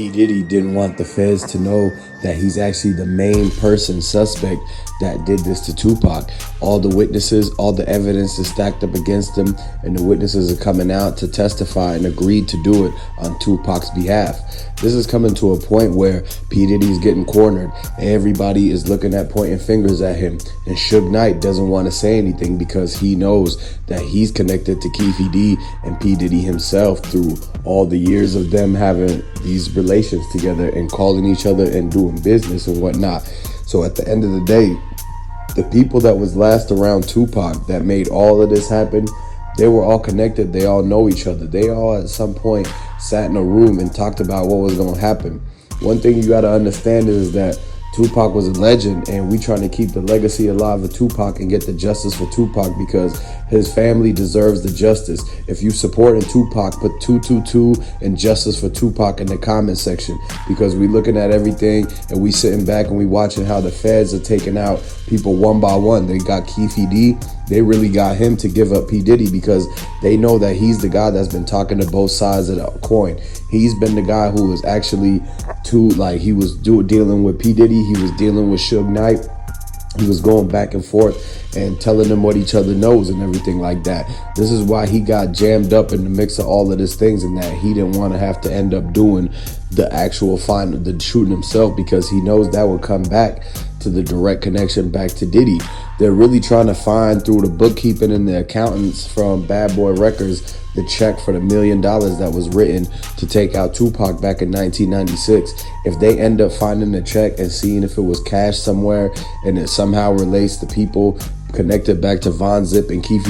P. Diddy didn't want the feds to know that he's actually the main person, suspect, that did this to Tupac. All the witnesses, all the evidence is stacked up against him, and the witnesses are coming out to testify and agreed to do it on Tupac's behalf. This is coming to a point where P. Diddy's getting cornered. Everybody is looking at pointing fingers at him, and sugeknight doesn't want to say anything because he knows that he's connected to Keefe and P. Diddy himself through all the years of them having these relations together and calling each other and doing business and whatnot. So at the end of the day, the people that was last around Tupac that made all of this happen, they were all connected. They all know each other. They all at some point sat in a room and talked about what was going to happen. One thing you got to understand is that Tupac was a legend, and we trying to keep the legacy alive of Tupac and get the justice for Tupac because his family deserves the justice. If you supporting Tupac, put 222 and justice for Tupac in the comment section, because we looking at everything and we sitting back and we watching how the feds are taking out people one by one. They got Keefe. They really got him to give up P. Diddy because they know that he's the guy that's been talking to both sides of the coin. He's been the guy who was actually he was dealing with P. Diddy. He was dealing with sugeknight. He was going back and forth and telling them what each other knows and everything like that. This is why he got jammed up in the mix of all of these things, and that he didn't want to have to end up doing the actual the shooting himself, because he knows that would come back to the direct connection back to Diddy. They're really trying to find through the bookkeeping and the accountants from Bad Boy Records the check for the $1 million that was written to take out Tupac back in 1996. If they end up finding the check and seeing if it was cash somewhere and it somehow relates to people connected back to Von Zip and Keefe,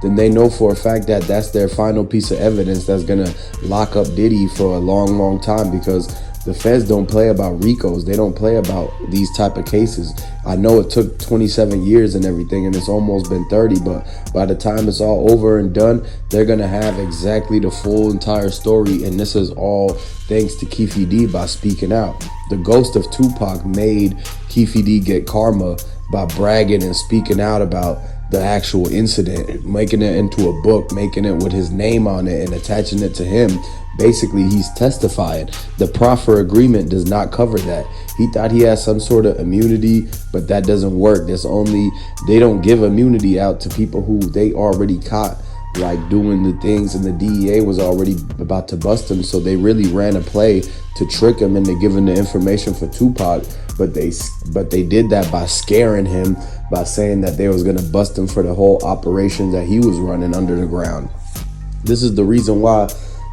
then they know for a fact that that's their final piece of evidence that's gonna lock up Diddy for a long, long time, because the feds don't play about RICOs. They don't play about these type of cases. I know it took 27 years and everything, and it's almost been 30, but by the time it's all over and done, they're gonna have exactly the full entire story, and this is all thanks to Keefe by speaking out. The ghost of Tupac made Keefe get karma by bragging and speaking out about the actual incident, making it into a book, making it with his name on it and attaching it to him. Basically, he's testifying. The proffer agreement does not cover that. He thought he had some sort of immunity, but that doesn't work. They don't give immunity out to people who they already caught like doing the things, and the DEA was already about to bust him. So they really ran a play to trick him into giving the information for Tupac, but they did that by scaring him, by saying that they was gonna bust him for the whole operation that he was running under the ground. This is the reason why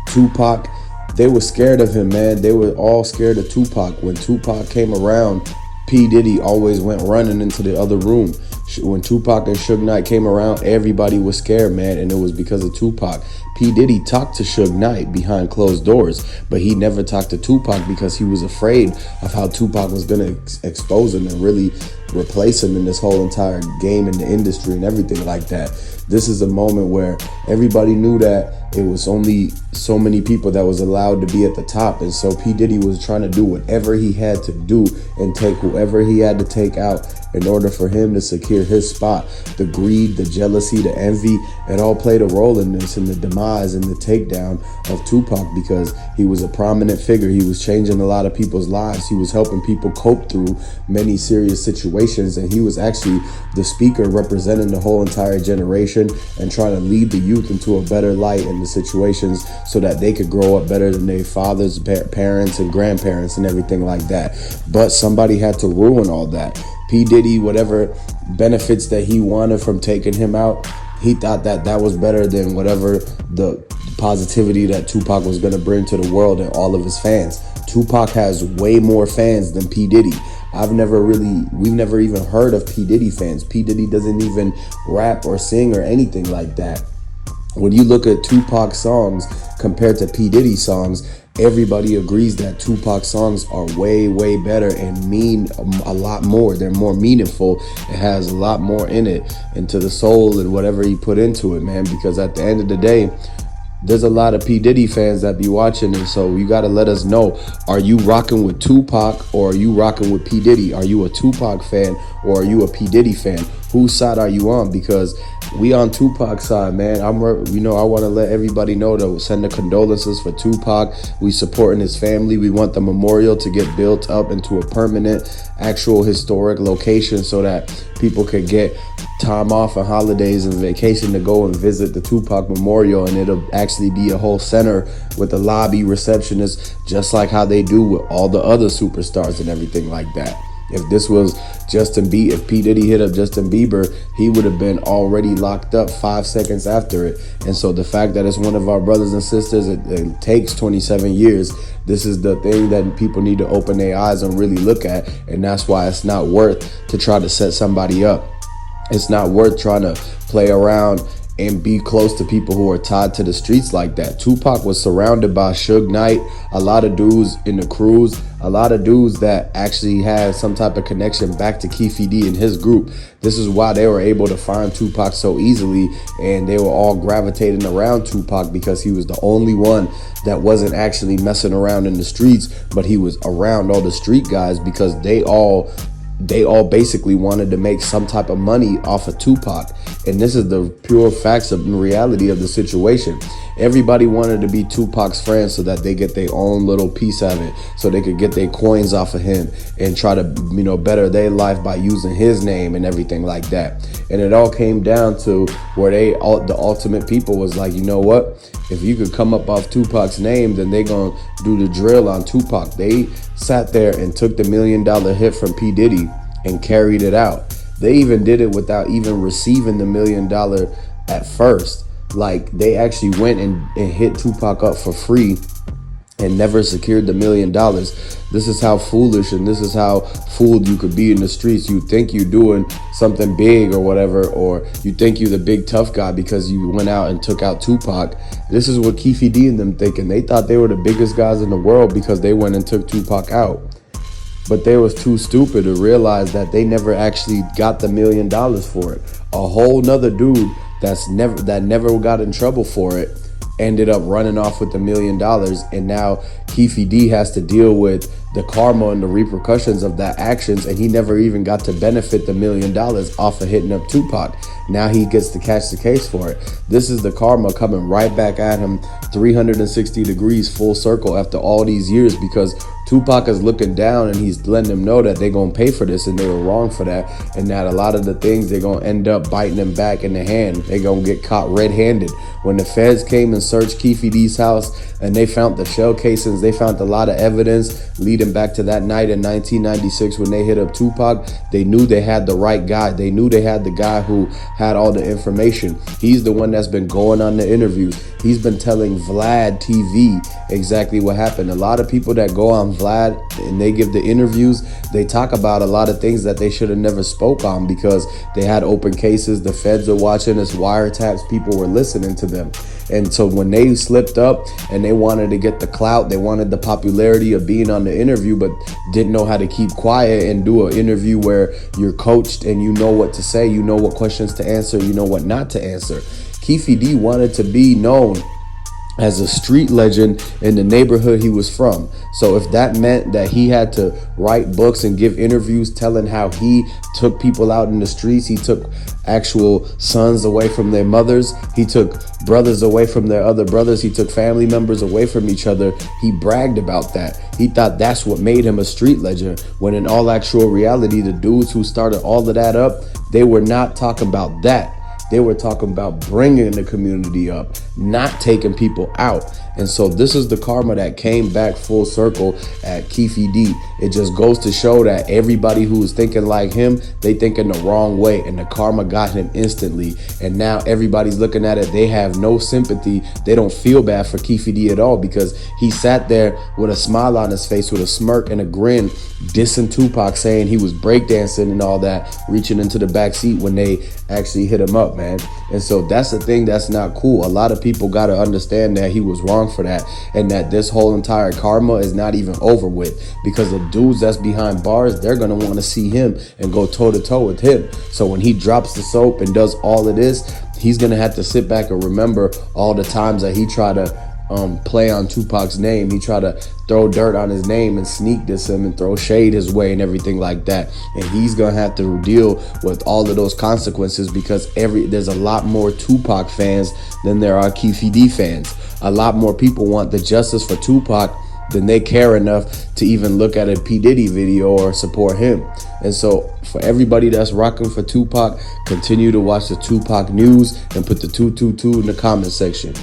Tupac, they were scared of him, man. They were all scared of Tupac. When Tupac came around, P. Diddy always went running into the other room. When Tupac and sugeknight came around, everybody was scared, man, and it was because of Tupac. P. Diddy talked to sugeknight behind closed doors, but he never talked to Tupac because he was afraid of how Tupac was going to expose him and really replace him in this whole entire game in the industry and everything like that. This is a moment where everybody knew that it was only so many people that was allowed to be at the top, and so P. Diddy was trying to do whatever he had to do and take whoever he had to take out in order for him to secure his spot. The greed, the jealousy, the envy, it all played a role in this, in the demise and the takedown of Tupac, because he was a prominent figure. He was changing a lot of people's lives. He was helping people cope through many serious situations, and he was actually the speaker representing the whole entire generation and trying to lead the youth into a better light in the situations so that they could grow up better than their fathers, parents, and grandparents and everything like that. But somebody had to ruin all that. P. Diddy, whatever benefits that he wanted from taking him out, he thought that that was better than whatever the positivity that Tupac was going to bring to the world and all of his fans. Tupac has way more fans than P. Diddy. We've never even heard of P. Diddy fans. P. Diddy doesn't even rap or sing or anything like that. When you look at Tupac songs compared to P. Diddy songs, everybody agrees that Tupac songs are way, way better and mean a lot more. They're more meaningful. It has a lot more in it, into the soul and whatever he put into it, man, because at the end of the day, there's a lot of P. Diddy fans that be watching, and so you got to let us know, are you rocking with Tupac or are you rocking with P. Diddy? Are you a Tupac fan or are you a P. Diddy fan? Whose side are you on? Because we on Tupac's side, man. I want to let everybody know to send the condolences for Tupac. We supporting his family. We want the memorial to get built up into a permanent, actual historic location so that people can get time off and holidays and vacation to go and visit the Tupac Memorial, and it'll actually be a whole center with a lobby, receptionist, just like how they do with all the other superstars and everything like that. If this was if P. Diddy hit up Justin Bieber, he would have been already locked up 5 seconds after it. And so the fact that it's one of our brothers and sisters, it takes 27 years. This is the thing that people need to open their eyes and really look at. And that's why it's not worth to try to set somebody up. It's not worth trying to play around and be close to people who are tied to the streets like that. Tupac was surrounded by Sugeknight, a lot of dudes in the crews, a lot of dudes that actually had some type of connection back to Keefe and his group. This is why they were able to find Tupac so easily, and they were all gravitating around Tupac because he was the only one that wasn't actually messing around in the streets, but he was around all the street guys because they all basically wanted to make some type of money off of Tupac. And this is the pure facts of the reality of the situation. Everybody wanted to be Tupac's friend so that they get their own little piece of it, so they could get their coins off of him and try to, better their life by using his name and everything like that. And it all came down to where the ultimate people was like, you know what? If you could come up off Tupac's name, then they gonna do the drill on Tupac. They sat there and took the $1 million hit from P. Diddy and carried it out. They even did it without even receiving the $1 million at first. Like, they actually went and hit Tupac up for free and never secured the $1 million. This is how foolish and this is how fooled you could be in the streets. You think you're doing something big or whatever, or you think you're the big tough guy because you went out and took out Tupac. This is what Keefe and them thinking. They thought they were the biggest guys in the world because they went and took Tupac out. But they was too stupid to realize that they never actually got the $1 million for it. A whole nother dude that never got in trouble for it ended up running off with the $1 million, and now Keefe has to deal with the karma and the repercussions of that actions, and he never even got to benefit the $1 million off of hitting up Tupac. Now he gets to catch the case for it. This is the karma coming right back at him 360 degrees full circle after all these years, because Tupac is looking down and he's letting them know that they're going to pay for this and they were wrong for that, and that a lot of the things they're going to end up biting them back in the hand. They're going to get caught red-handed. When the feds came and searched Keefe house and they found the shell casings, they found a lot of evidence leading back to that night in 1996 when they hit up Tupac. They knew they had the right guy. They knew they had the guy who had all the information. He's the one that's been going on the interviews. He's been telling vladtv exactly what happened. A lot of people that go on Vlad and they give the interviews, they talk about a lot of things that they should have never spoke on because they had open cases. The feds are watching us, wiretaps, people were listening to them. And so when they slipped up and they wanted to get the clout, they wanted the popularity of being on the interview, but didn't know how to keep quiet and do an interview where you're coached and you know what to say, you know what questions to answer, you know what not to answer. Keefe wanted to be known as a street legend in the neighborhood he was from. So if that meant that he had to write books and give interviews telling how he took people out in the streets, he took actual sons away from their mothers, he took brothers away from their other brothers, he took family members away from each other, he bragged about that. He thought that's what made him a street legend, when in all actual reality, the dudes who started all of that up, they were not talking about that. They were talking about bringing the community up, not taking people out. And so this is the karma that came back full circle at Keefe D. It just goes to show that everybody who was thinking like him, they thinking the wrong way, and the karma got him instantly. And now everybody's looking at it. They have no sympathy. They don't feel bad for Keefe D at all, because he sat there with a smile on his face, with a smirk and a grin, dissing Tupac, saying he was breakdancing and all that, reaching into the back seat when they actually hit him up, man. And so that's the thing that's not cool. A lot of people got to understand that he was wrong for that, and that this whole entire karma is not even over with, because the dudes that's behind bars, they're going to want to see him and go toe to toe with him. So when he drops the soap and does all of this, he's gonna have to sit back and remember all the times that he tried to play on Tupac's name. He tried to throw dirt on his name and sneak diss him and throw shade his way and everything like that. And he's gonna have to deal with all of those consequences, because there's a lot more Tupac fans than there are Keefe fans. A lot more people want the justice for Tupac than they care enough to even look at a Pdiddy video or support him. And so for everybody that's rocking for Tupac, continue to watch the Tupac news and put the 222 in the comment section.